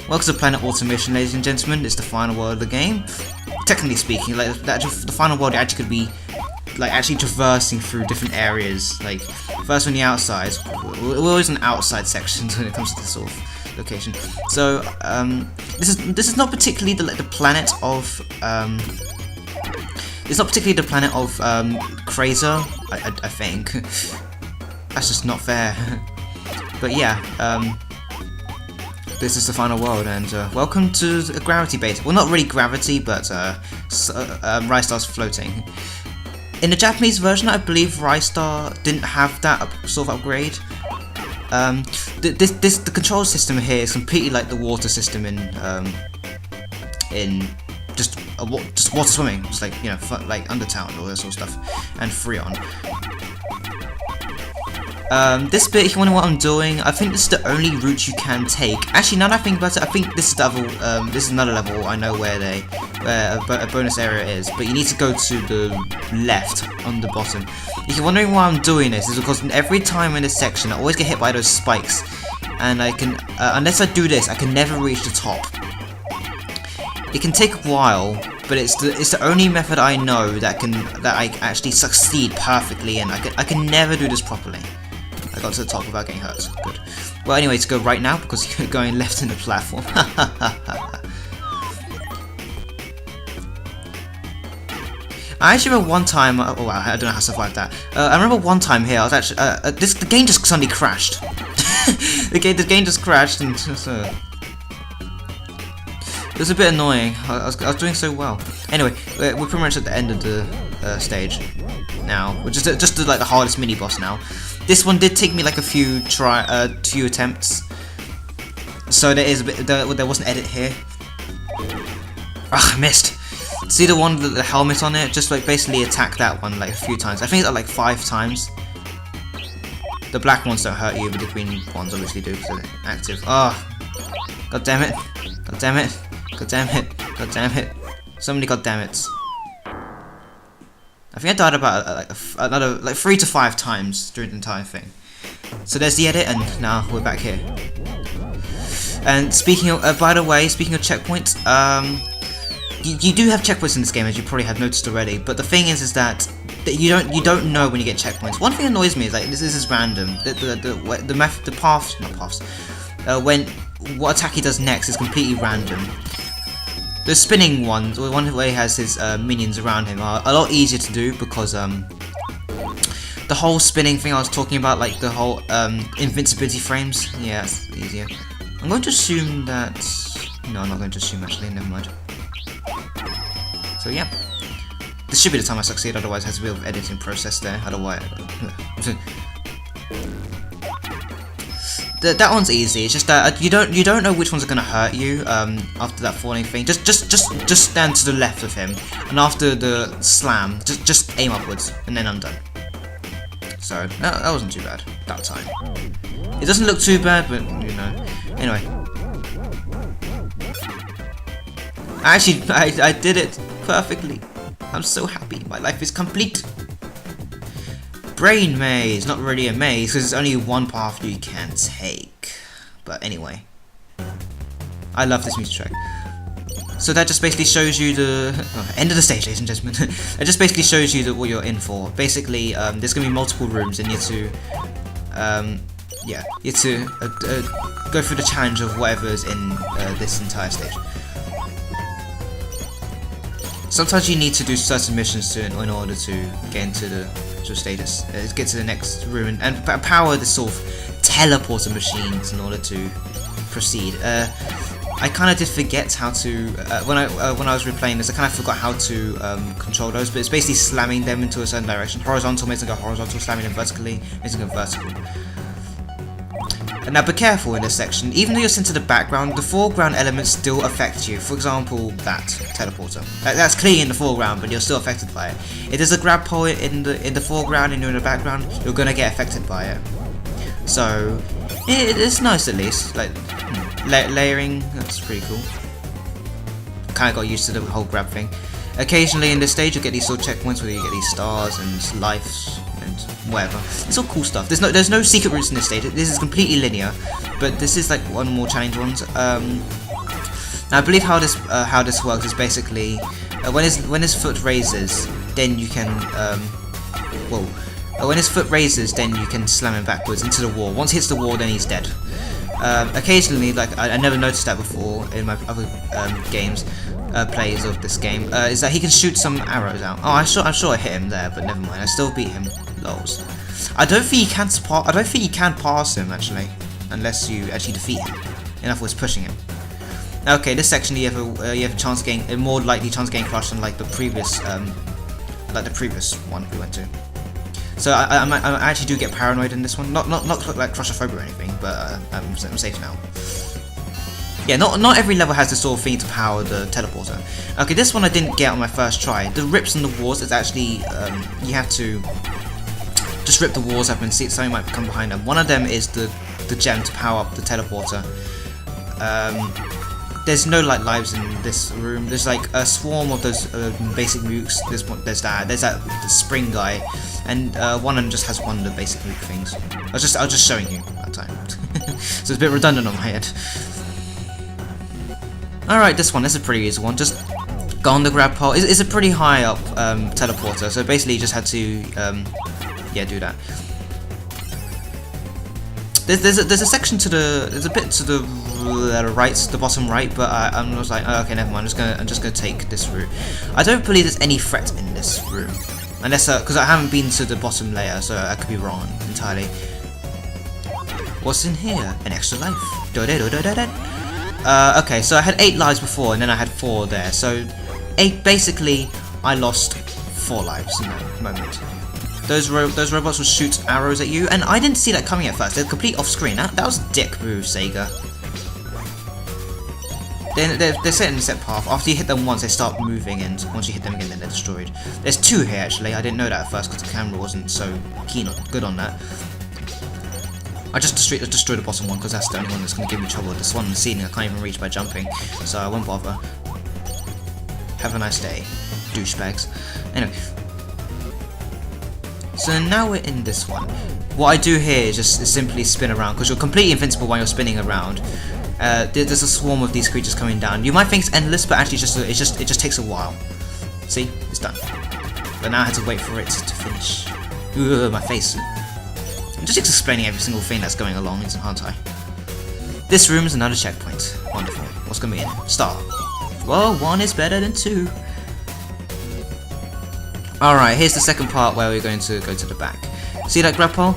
Welcome to Planet Automation, ladies and gentlemen. It's the final world of the game. Technically speaking, like the final world actually could be like actually traversing through different areas. Like first on the outside, we're always in outside sections when it comes to this sort of location. So this is not particularly the planet of it's not particularly the planet of Krazer, I think. That's just not fair. But yeah, this is the final world, and welcome to a gravity base. Well, not really gravity, but Ristar's floating. In the Japanese version, I believe Ristar didn't have that sort of upgrade. The control system here is completely like the water system in just water swimming, just like, you know, like Undertale, all that sort of stuff, and Freon. This bit, if you wonder what I'm doing, I think this is the only route you can take. Actually, now that I think about it, I think this is this is another level. I know where a bonus area is, but you need to go to the left on the bottom. If you're wondering why I'm doing this, is because every time in this section, I always get hit by those spikes, and I can, unless I do this, I can never reach the top. It can take a while, but it's the only method I know that I actually succeed perfectly, and I can never do this properly. I got to the top without getting hurt. Good. Well, anyway, to go right now because you're going left in the platform. I actually remember one time. Oh wow, I don't know how to survive that. I remember one time here. I was actually the game just suddenly crashed. the game just crashed, and it was a bit annoying. I was doing so well. Anyway, we're pretty much at the end of the stage now, which is just like the hardest mini boss now. This one did take me like a few attempts, so there is a bit. There was an edit here. Ah, I missed. See the one with the helmet on it? Just like basically attack that one like a few times. I think it's like 5 times. The black ones don't hurt you, but the green ones obviously do because they're active. Ah, oh, god damn it! God damn it! God damn it! God damn it! So many god damn it's. I think I died about another 3 to 5 times during the entire thing. So there's the edit, and now we're back here. And speaking of, by the way, speaking of checkpoints, you do have checkpoints in this game, as you probably have noticed already. But the thing is that you don't know when you get checkpoints. One thing that annoys me is like this is random. The paths, not paths. When what attack he does next is completely random. The spinning ones, or the one where he has his minions around him, are a lot easier to do because the whole spinning thing I was talking about, like the whole invincibility frames, yeah, it's easier. I'm going to assume that... No, I'm not going to assume actually, never mind. So yeah, this should be the time I succeed, otherwise it has a bit of editing process there, otherwise... That one's easy. It's just that you don't know which ones are gonna hurt you after that falling thing. Just stand to the left of him, and after the slam, just aim upwards, and then I'm done. So that wasn't too bad that time. It doesn't look too bad, but you know. Anyway, actually, I did it perfectly. I'm so happy. My life is complete. Brain maze, not really a maze because there's only one path you can take. But anyway, I love this music track. So that just basically shows you the end of the stage, ladies and gentlemen. It just basically shows you what you're in for. Basically, there's gonna be multiple rooms, and you have to, you have to go through the challenge of whatever's in this entire stage. Sometimes you need to do certain missions in order to get into the status, get to the next room, and power the sort of teleporter machines in order to proceed. I kind of did forget how to when I was replaying this. I kind of forgot how to control those, but it's basically slamming them into a certain direction. Horizontal makes them go horizontal, slamming them vertically makes them go vertical. And now be careful in this section. Even though you're sent to the background, the foreground elements still affect you. For example, that teleporter. That's clearly in the foreground, but you're still affected by it. If there's a grab pole in the foreground and you're in the background, you're gonna get affected by it. So it's nice at least. Like layering, that's pretty cool. Kind of got used to the whole grab thing. Occasionally in this stage, you get these sort of checkpoints where you get these stars and lives and whatever. It's all cool stuff. There's no secret routes in this stage. This is completely linear, but this is like one more challenge ones. Now I believe how this works is basically when his foot raises, then you can when his foot raises, then you can slam him backwards into the wall. Once he hits the wall, then he's dead. Occasionally, like I never noticed that before in my other games, plays of this game, is that he can shoot some arrows out. Oh, I'm sure I hit him there, but never mind. I still beat him. Lols. I don't think you can pass him actually, unless you actually defeat him. In other words, pushing him. Okay, this section you have a chance of getting a more likely chance of getting crushed than like the previous one we went to. So I actually do get paranoid in this one. Not like claustrophobia or anything, but I'm safe now. Yeah, not every level has this sort of thing to power the teleporter. Okay, this one I didn't get on my first try. The rips in the walls is actually you have to just rip the walls up and see if something might come behind them. One of them is the gem to power up the teleporter. There's no like lives in this room. There's like a swarm of those basic nukes. There's that spring guy, and one of them just has one of the basic nuke things. I was just showing you that time, so it's a bit redundant on my head. All right, this is a pretty easy one. Just go on the grab pole. It's a pretty high up teleporter, so basically you just had to do that. There's a section there's a bit to the right, the bottom right, but I was like, oh, okay, never mind. I'm just gonna take this route. I don't believe there's any threat in this room, unless because I haven't been to the bottom layer, so I could be wrong entirely. What's in here? An extra life. Okay, so I had 8 lives before, and then I had 4 there. So basically, I lost 4 lives in that moment. Those robots will shoot arrows at you, and I didn't see that coming at first. They're complete off screen. That was a dick move, Sega. They're set in a set path. After you hit them once, they start moving, and once you hit them again, then they're destroyed. There's 2 here actually. I didn't know that at first because the camera wasn't so good on that. I just destroyed the bottom one because that's the only one that's going to give me trouble. This one on the ceiling I can't even reach by jumping, so I won't bother. Have a nice day, douchebags. Anyway. So now we're in this one. What I do here is just simply spin around, because you're completely invincible while you're spinning around. There's a swarm of these creatures coming down. You might think it's endless, but actually it just takes a while. See, it's done. But now I had to wait for it to finish. Ugh, my face. I'm just explaining every single thing that's going along, aren't I? This room is another checkpoint. Wonderful. What's gonna be in it? Star. Well, 1 is better than 2. Alright, here's the second part where we're going to go to the back. See that grab pole?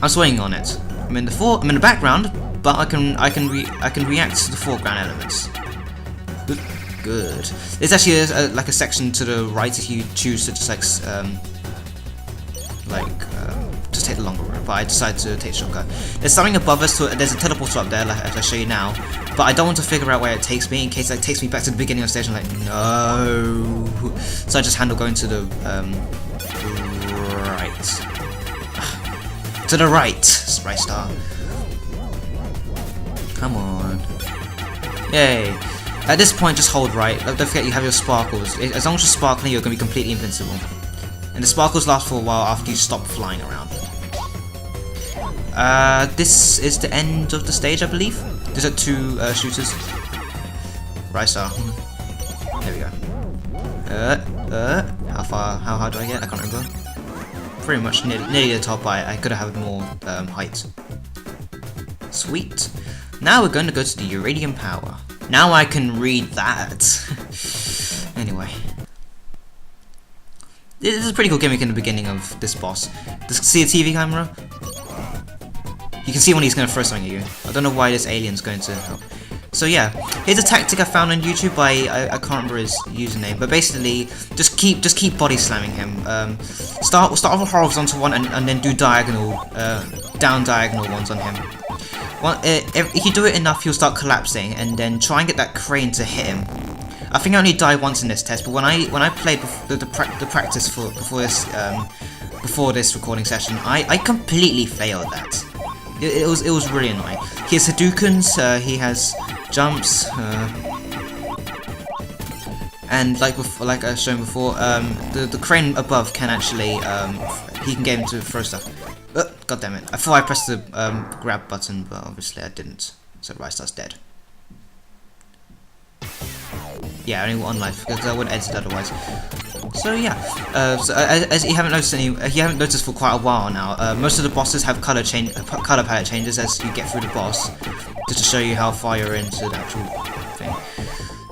I'm swinging on it. I'm in the background, but I can react to the foreground elements. Good. There's actually like a section to the right if you choose to just just take the longer route, but I decided to take the shortcut. There's something above us, there's a teleporter up there, like I'll show you now, but I don't want to figure out where it takes me in case it takes me back to the beginning of the stage. I'm like, no. So I just handle going to the right. To the right, Ristar. Come on. Yay. At this point, just hold right. Don't forget you have your sparkles. As long as you're sparkling, you're going to be completely invincible. And the sparkles last for a while after you stop flying around. This is the end of the stage, I believe. There's 2 shooters. Ristar. There we go. How high do I get? I can't remember. Pretty much nearly the top. I could have had more height. Sweet. Now we're going to go to the uranium power. Now I can read that. Anyway. This is a pretty cool gimmick in the beginning of this boss. See a TV camera? You can see when he's going to throw something at you. I don't know why this alien's going to help. So yeah, here's a tactic I found on YouTube by I can't remember his username, but basically just keep body slamming him. Start with horizontal one and then do diagonal, down diagonal ones on him. If you do it enough, he'll start collapsing, and then try and get that crane to hit him. I think I only died once in this test, but when I played the practice before this recording session, I completely failed that. It was really annoying. He has Hadoukens, he has jumps, and like I shown before, the crane above can actually he can get him to throw stuff. God damn it! I thought I pressed the grab button, but obviously I didn't. So Ristar's dead. Yeah, only 1 life because I wouldn't edit it otherwise. So yeah, as you haven't noticed for quite a while now, most of the bosses have color palette changes as you get through the boss, just to show you how far you're into the actual thing.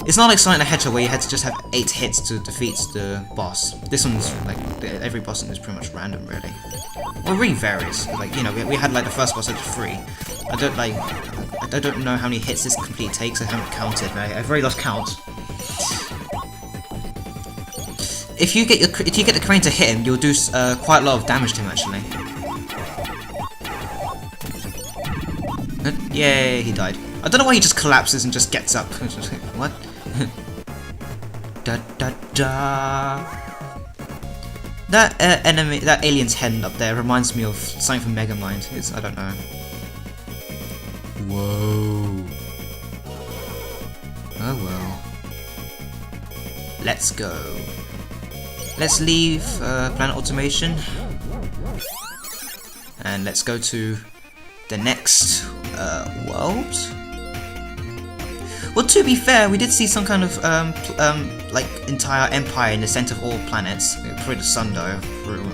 It's not like Sonic the Hedgehog where you had to just have 8 hits to defeat the boss. This one's like every boss in is pretty much random, really. Well, it really varies. Like, you know, we had like the first boss at 3. I don't know how many hits this complete takes. I haven't counted. I've already lost count. If you get the crane to hit him, you'll do quite a lot of damage to him actually. Yay, he died. I don't know why he just collapses and just gets up. What? Da da da. That alien's head up there reminds me of something from Megamind. I don't know. Whoa. Oh well. Let's go. Let's leave Planet Automation. And let's go to the next world. Well, to be fair, we did see some kind of like entire empire in the center of all planets. Probably the sun though,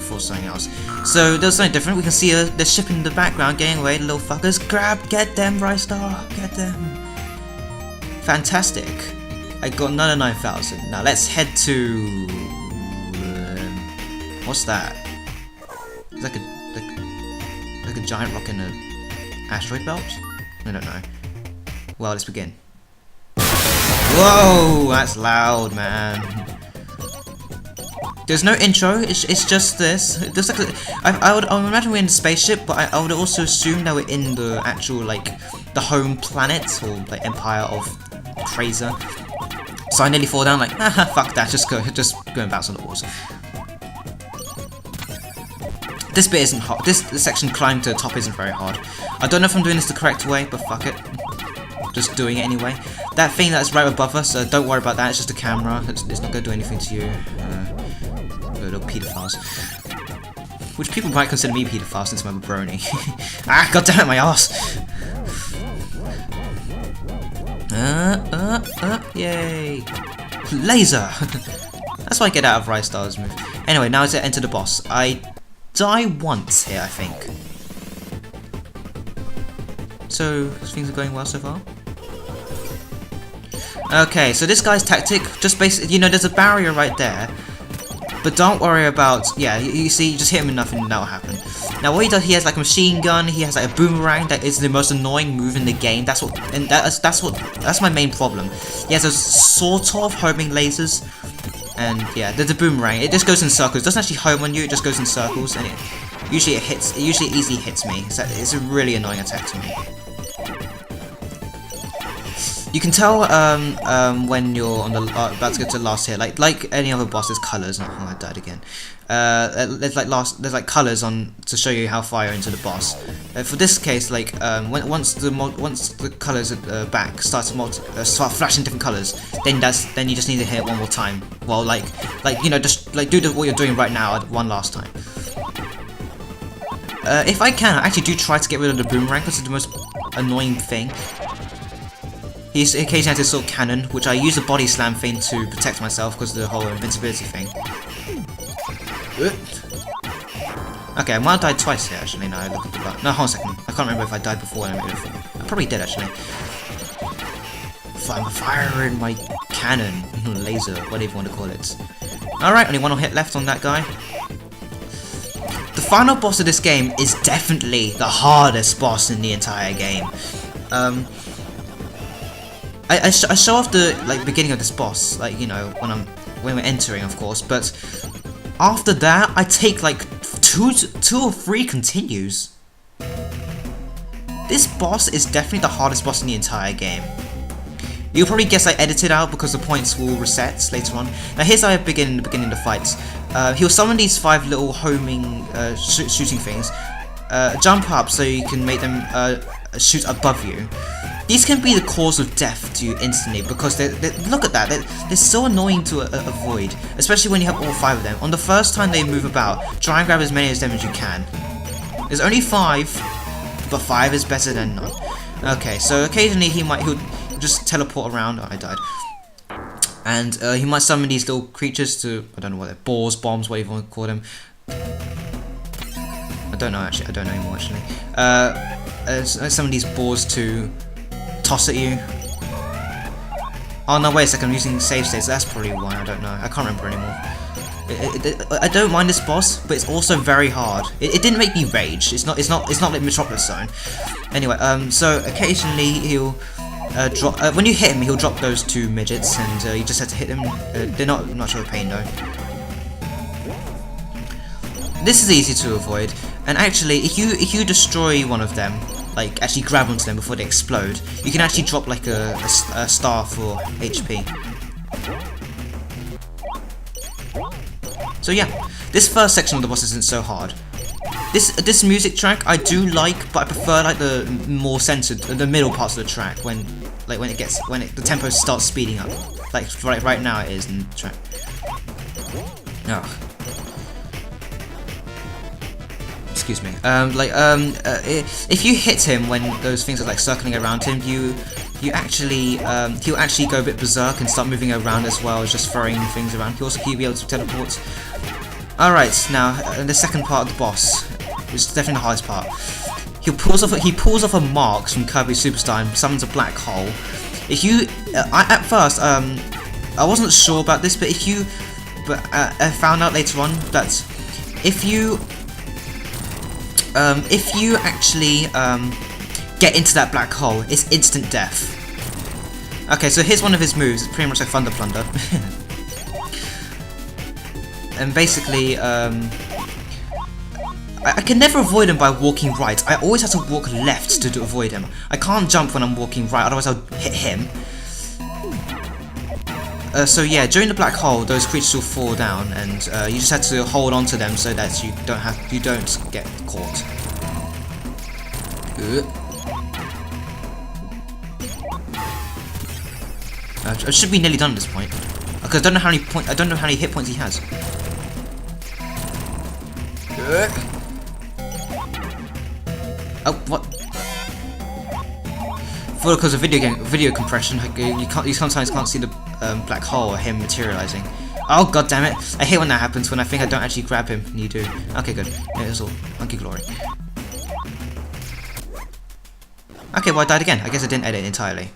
for something else. So there's something different. We can see the ship in the background getting away. The little fuckers, get them, Ristar, get them. Fantastic. I got another 9,000. Now let's head to what's that? It's like a giant rock in an asteroid belt. I don't know. Well, let's begin. Whoa, that's loud, man. There's no intro. It's just this. There's like I would imagine we're in the spaceship, but I would also assume that we're in the actual like the home planet or like empire of Fraser. So I nearly fall down like, haha, fuck that. Just go and bounce on the walls. This bit isn't hard. This section climb to the top isn't very hard. I don't know if I'm doing this the correct way, but fuck it. Just doing it anyway. That thing that's right above us, don't worry about that, it's just a camera. It's not going to do anything to you. Little pedophiles. Which people might consider me pedophile since I'm a brony. Ah, goddammit, my arse! Yay! Laser! That's what I get out of Ristar's move. Anyway, now to enter the boss. I die once here, I think. So, things are going well so far? Okay, so this guy's tactic, just basically, you know, there's a barrier right there. But don't worry about, yeah, you see, you just hit him enough and that'll happen. Now what he does, he has like a machine gun, he has like a boomerang that is the most annoying move in the game. That's my main problem. He has those sort of homing lasers. And yeah, there's a boomerang. It just goes in circles. It doesn't actually home on you, it just goes in circles and it usually easily hits me. So it's a really annoying attack to me. You can tell when you're on the about to get to the last hit, like any other boss, there's colours. Oh, I died again. There's like colours on to show you how far you're into the boss. For this case, like once the colours at the back start flashing different colours, then you just need to hit it one more time. Well, like you know, just like do what you're doing right now one last time. If I can, I actually do try to get rid of the boomerang because it's the most annoying thing. He occasionally has this sort of cannon, which I use the body slam thing to protect myself because of the whole invincibility thing. Okay, I might have died twice here actually, now I look at the bar. No, hold on a second. I can't remember if I died before and I made it before. I probably did actually. I'm firing my cannon, laser, whatever you want to call it. Alright, only one hit left on that guy. The final boss of this game is definitely the hardest boss in the entire game. I show off the beginning of this boss, like, you know, when we're entering, of course, but after that I take like two or three continues. This boss is definitely the hardest boss in the entire game. You'll probably guess I edited out because the points will reset later on. Now here's how I begin the fights. He'll summon these 5 little homing shooting things. Jump up so you can make them shoot above you. These can be the cause of death to you instantly because look at that, they're so annoying to avoid, especially when you have all 5 of them. On the first time they move about, try and grab as many of them as you can. There's only 5, but 5 is better than none. Okay, so occasionally he'll just teleport around. Oh, I died. And he might summon these little creatures to, I don't know what they're, balls, bombs, whatever you want to call them. I don't know actually, I don't know anymore actually. Some of these balls to toss at you. Oh no, wait a second, I'm using save states, that's probably why, I don't know, I can't remember anymore. I don't mind this boss, but it's also very hard. It didn't make me rage, it's not like Metropolis Zone. Anyway, so occasionally he'll drop, when you hit him, he'll drop those 2 midgets, and you just have to hit them. They're not much of a pain though. This is easy to avoid, and actually, if you destroy one of them, like actually grab onto them before they explode, you can actually drop like a star for HP. So yeah, this first section of the boss isn't so hard. This music track I do like, but I prefer like the more centered, the middle parts of the track when the tempo starts speeding up. Like right now it is in the track. Oh. Excuse me. If you hit him when those things are like circling around him, he'll actually go a bit berserk and start moving around as well as just throwing things around. He'll also be able to teleport. Alright, now the second part of the boss, which is definitely the hardest part. He pulls off a Marks from Kirby Superstar and summons a black hole. If you, at first, I wasn't sure about this, but I found out later on that if you actually get into that black hole, it's instant death. Okay, so here's one of his moves. It's pretty much like Thunder Plunder. And basically, I can never avoid him by walking right. I always have to walk left to avoid him. I can't jump when I'm walking right, otherwise I'll hit him. So yeah, during the black hole, those creatures will fall down, and you just have to hold on to them so that you don't get caught. I should be nearly done at this point, because I don't know how many hit points he has. Oh, what? For because of video compression, you sometimes can't see the black hole or him materializing. Oh god damn it! I hate when that happens, when I think I don't actually grab him and you do. Okay, good. Yeah, it's all hunky glory. Okay, well I died again. I guess I didn't edit entirely.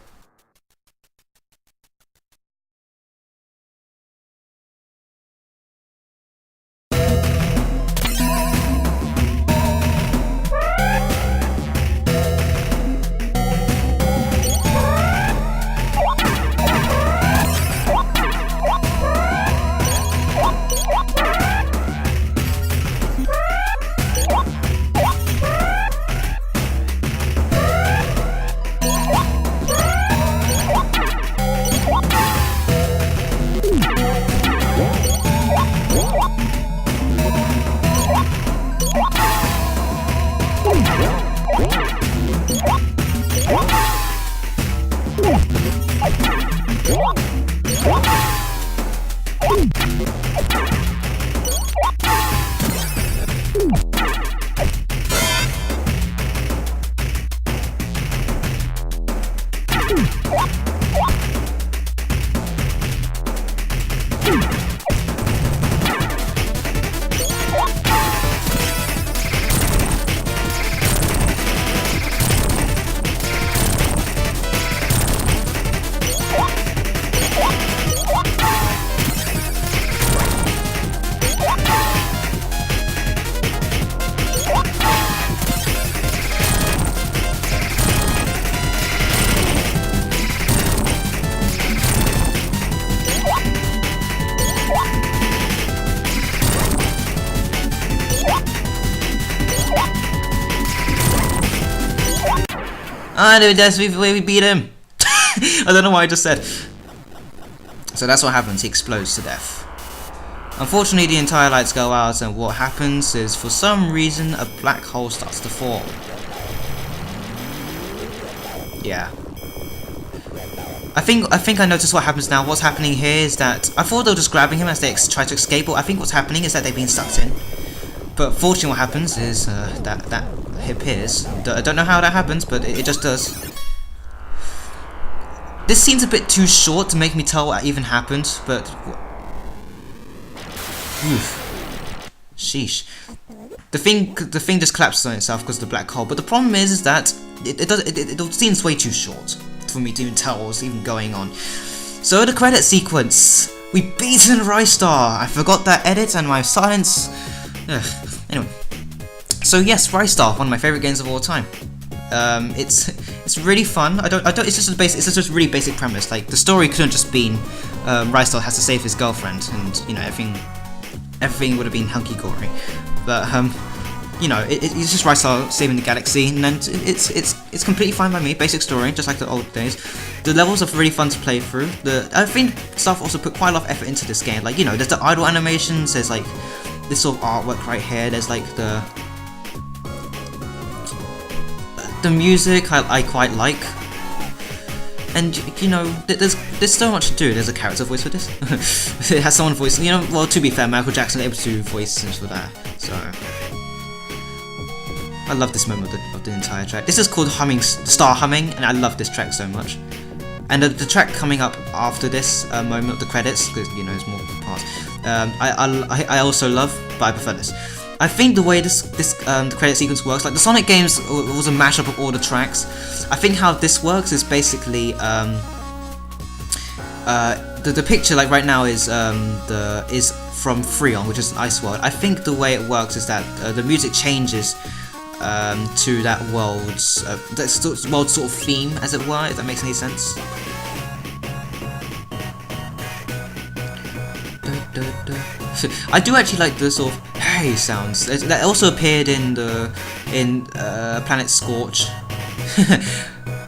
Ah, that's the way we beat him. I don't know what I just said. So that's what happens, he explodes to death. Unfortunately, the entire lights go out, and what happens is, for some reason, a black hole starts to fall. Yeah. I think I noticed what happens now. What's happening here is that I thought they were just grabbing him as they try to escape, but I think what's happening is that they've been sucked in. But fortunately, what happens is that he appears. I don't know how that happens, but it just does. This seems a bit too short to make me tell what even happened, but... Oof. Sheesh. The thing just collapses on itself because of the black hole, but the problem is that it seems way too short for me to even tell what was even going on. So the credit sequence. We beaten Ristar! I forgot that edit and my silence... Ugh. Anyway. So yes, Ristar, one of my favourite games of all time. It's really fun. It's just a really basic premise. Like, the story couldn't just been Ristar has to save his girlfriend, and you know everything would have been hunky dory. But you know, it's just Ristar saving the galaxy, and then it's completely fine by me. Basic story, just like the old days. The levels are really fun to play through. I think staff also put quite a lot of effort into this game. Like, you know, there's the idle animations. There's like this sort of artwork right here. There's like the music I quite like, and you know, there's so much to do. There's a character voice for this. It has someone voice. You know, well, to be fair, Michael Jackson able to voice for that. So I love this moment of the entire track. This is called Star Humming, and I love this track so much. And the track coming up after this moment of the credits, because you know there's more parts. I also love, but I prefer this. I think the way the credit sequence works, like the Sonic games was a mashup of all the tracks. I think how this works is basically the picture like right now is from Freon, which is an ice world. I think the way it works is that the music changes to that world's sort of theme, as it were, if that makes any sense. I do actually like the sort of hey sounds that also appeared in Planet Scorch.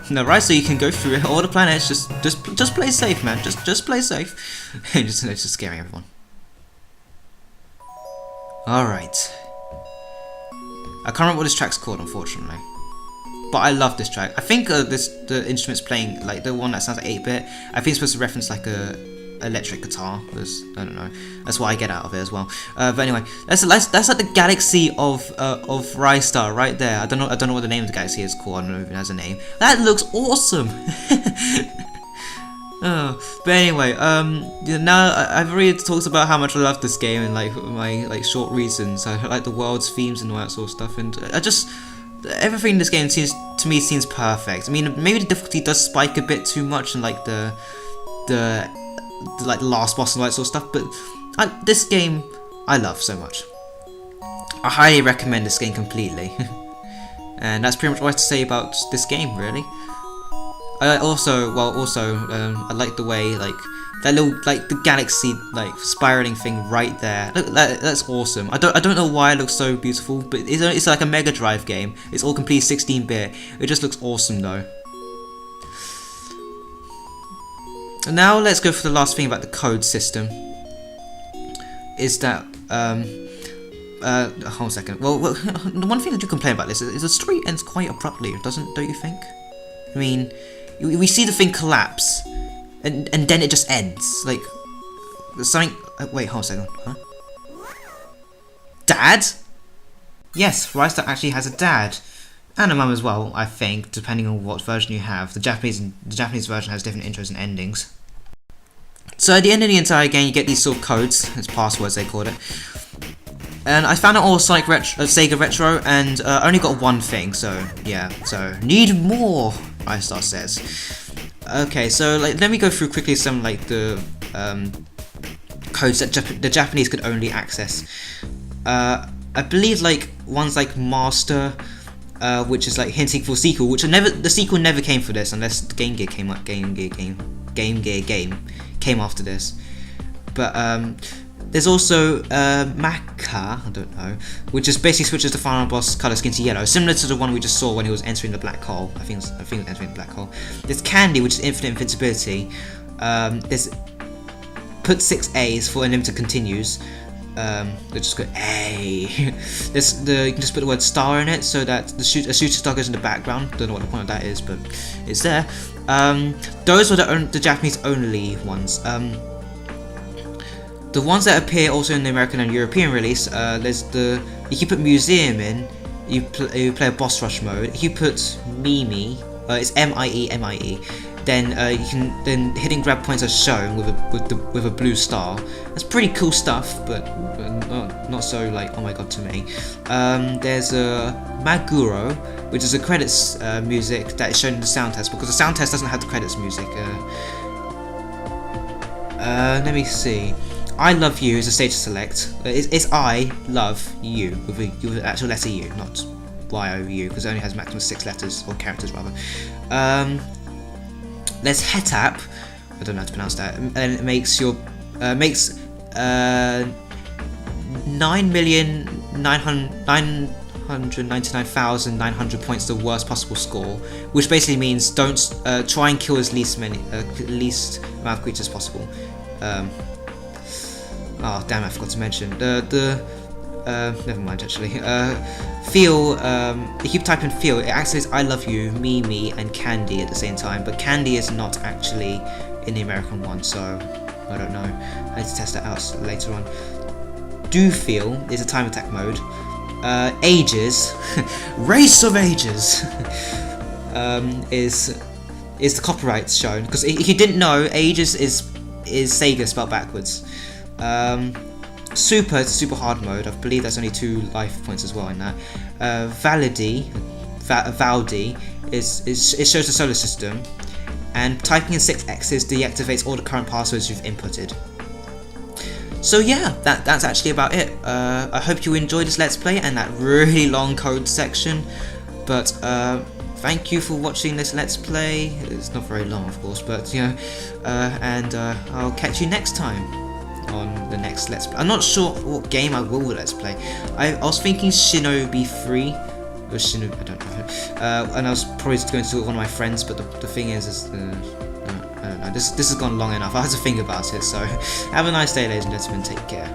No, right? So you can go through all the planets. Just play safe, man. Just play safe. just scaring everyone. All right. I can't remember what this track's called, unfortunately. But I love this track. I think the instrument's playing like the one that sounds like 8-bit. I think it's supposed to reference like a electric guitar. I don't know. That's what I get out of it as well. But anyway, that's like the galaxy of Ristar right there. I don't know what the name of the galaxy is called. I don't know if it has a name. That looks awesome. Oh, but anyway, now I've already talked about how much I love this game and like my short reasons. I like the world's themes and all that sort of stuff, and everything in this game seems perfect. I mean, maybe the difficulty does spike a bit too much, and like the last boss and all that sort of stuff, but this game I love so much. I highly recommend this game completely. And that's pretty much all I have to say about this game, really. I like the way that little the galaxy spiraling thing right there. That's awesome. I don't know why it looks so beautiful, but it's like a Mega Drive game. It's all complete 16-bit. It just looks awesome though. And now let's go for the last thing about the code system. Is that hold on a second. Well, the one thing that you complain about this is the story ends quite abruptly, don't you think? I mean, we see the thing collapse, and then it just ends. Like, something. Wait, hold on a second. Huh? Dad? Yes, Ristar actually has a dad. And a mum as well, I think, depending on what version you have. The Japanese version has different intros and endings. So at the end of the entire game, you get these sort of codes, it's passwords they called it. And I found it all Sega Retro, and only got one thing. So yeah, so need more, Ristar says. Okay, so let me go through quickly some the codes that the Japanese could only access. I believe ones like Master. Which is hinting for sequel, the sequel never came for this unless the Game Gear game came after this. But there's also Maka, I don't know, which is basically switches the final boss color scheme to yellow, similar to the one we just saw when he was entering the black hole. I think it was entering the black hole. There's Candy, which is infinite invincibility. There's put 6 A's for unlimited continues. Let's just go A. You can just put the word star in it so that a shooting star goes in the background. Don't know what the point of that is, but it's there. Those were the Japanese only ones. The ones that appear also in the American and European release, you can put museum in. You play a boss rush mode. You put Mimi. It's MIE. then then hidden grab points are shown with a blue star. That's pretty cool stuff, but not so like oh my god to me. There's a Maguro, which is a credits music that is shown in the sound test, because the sound test doesn't have the credits music. Let me see. I love you is a stage to select. It's I love you with the actual letter U, not Y-O-U, because it only has maximum 6 letters, or characters rather. There's Hetap, I don't know how to pronounce that, and it makes your 9,999,900 points the worst possible score, which basically means don't try and kill as least amount of creatures as possible. Oh damn, I forgot to mention never mind actually. Feel, if you type in feel, it actually says I love you, me, and Candy at the same time, but Candy is not actually in the American one, so I don't know. I need to test that out later on. Do feel is a time attack mode. Ages, Race of Ages, is the copyright shown, because if you didn't know, Ages is Sega spelled backwards. Super, it's a super hard mode. I believe there's only 2 life points as well in that. Valdi it shows the solar system, and typing in 6 X's deactivates all the current passwords you've inputted. So yeah, that's actually about it. I hope you enjoyed this Let's Play and that really long code section, but thank you for watching this Let's Play. It's not very long, of course, but you know, and I'll catch you next time on the next Let's Play. I'm not sure what game I will Let's Play. I was thinking Shinobi 3, or Shinobi, I don't know, and I was probably going to do it with one of my friends, but the thing is I don't know, this has gone long enough. I have to think about it, so have a nice day, ladies and gentlemen, take care.